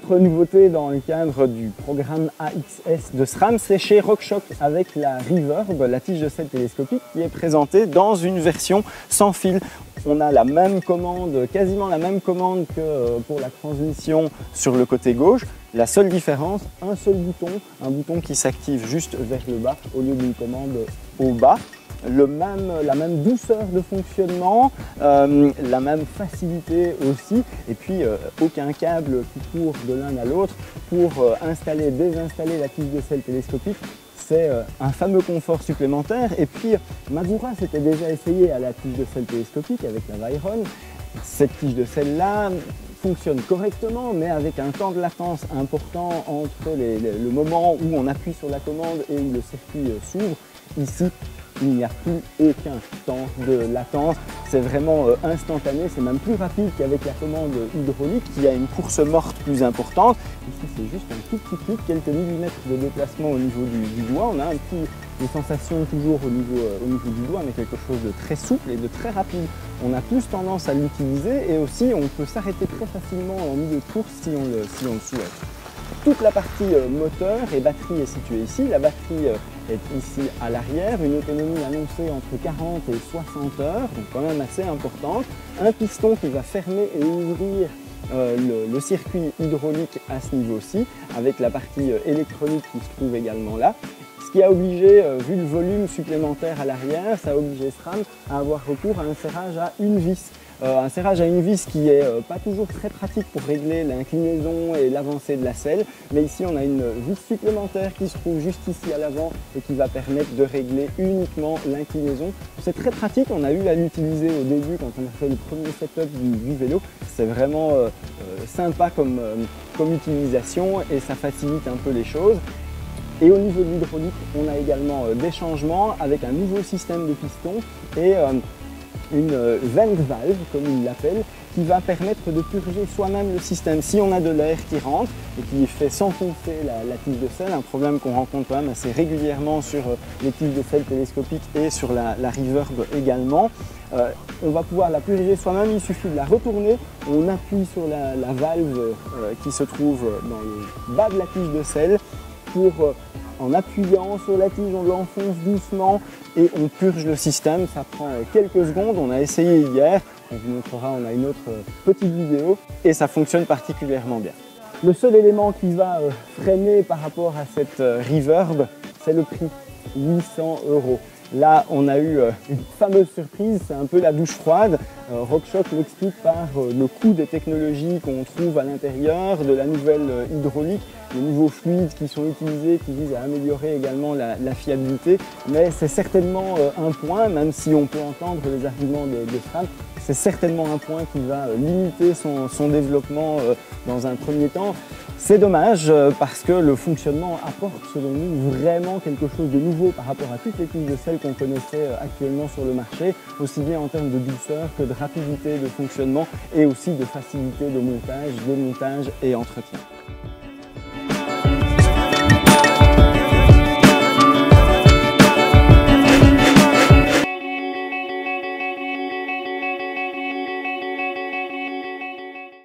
Autre nouveauté dans le cadre du programme AXS de SRAM, c'est chez RockShox avec la Reverb, la tige de sel télescopique qui est présentée dans une version sans fil. On a la même commande, quasiment la même commande que pour la transmission sur le côté gauche. La seule différence, un seul bouton, un bouton qui s'active juste vers le bas au lieu d'une commande au bas. La même douceur de fonctionnement, la même facilité aussi, et puis aucun câble qui court de l'un à l'autre pour installer et désinstaller la tige de sel télescopique. C'est un fameux confort supplémentaire. Et puis Magura s'était déjà essayé à la tige de sel télescopique avec la Vyron. Cette tige de sel là fonctionne correctement, mais avec un temps de latence important entre le moment où on appuie sur la commande et où le circuit s'ouvre. Ici, il n'y a plus aucun temps de latence, c'est vraiment instantané, c'est même plus rapide qu'avec la commande hydraulique qui a une course morte plus importante. Ici c'est juste un tout petit clic, quelques millimètres de déplacement au niveau du doigt, on a des sensations toujours au niveau du doigt, mais quelque chose de très souple et de très rapide. On a plus tendance à l'utiliser et aussi on peut s'arrêter très facilement en milieu de course si on le souhaite. Toute la partie moteur et batterie est située ici. La batterie est ici à l'arrière, une autonomie annoncée entre 40 et 60 heures, donc quand même assez importante. Un piston qui va fermer et ouvrir le circuit hydraulique à ce niveau-ci, avec la partie électronique qui se trouve également là. Ce qui a obligé, vu le volume supplémentaire à l'arrière, ça a obligé SRAM à avoir recours à un serrage à une vis. Un serrage à une vis qui n'est pas toujours très pratique pour régler l'inclinaison et l'avancée de la selle, mais ici on a une vis supplémentaire qui se trouve juste ici à l'avant et qui va permettre de régler uniquement l'inclinaison. C'est très pratique, on a eu à l'utiliser au début quand on a fait le premier setup du vélo. C'est vraiment sympa comme utilisation et ça facilite un peu les choses. Et au niveau de l'hydraulique, on a également des changements avec un nouveau système de piston et une vent valve, comme ils l'appellent, qui va permettre de purger soi-même le système. Si on a de l'air qui rentre et qui fait s'enfoncer la tige de sel, un problème qu'on rencontre quand même assez régulièrement sur les tiges de sel télescopiques et sur la Reverb également, on va pouvoir la purger soi-même, il suffit de la retourner, on appuie sur la valve qui se trouve dans le bas de la tige de sel pour en appuyant sur la tige, on l'enfonce doucement et on purge le système. Ça prend quelques secondes, on a essayé hier, on vous montrera, on a une autre petite vidéo et ça fonctionne particulièrement bien. Le seul élément qui va freiner par rapport à cette Reverb, c'est le prix, 800 €. Là, on a eu une fameuse surprise, c'est un peu la douche froide. RockShox l'explique par le coût des technologies qu'on trouve à l'intérieur, de la nouvelle hydraulique, les nouveaux fluides qui sont utilisés, qui visent à améliorer également la fiabilité. Mais c'est certainement un point, même si on peut entendre les arguments de SRAM, c'est certainement un point qui va limiter son développement dans un premier temps. C'est dommage parce que le fonctionnement apporte selon nous vraiment quelque chose de nouveau par rapport à toutes les tiges de sel qu'on connaissait actuellement sur le marché, aussi bien en termes de douceur que de rapidité de fonctionnement et aussi de facilité de montage, démontage et entretien.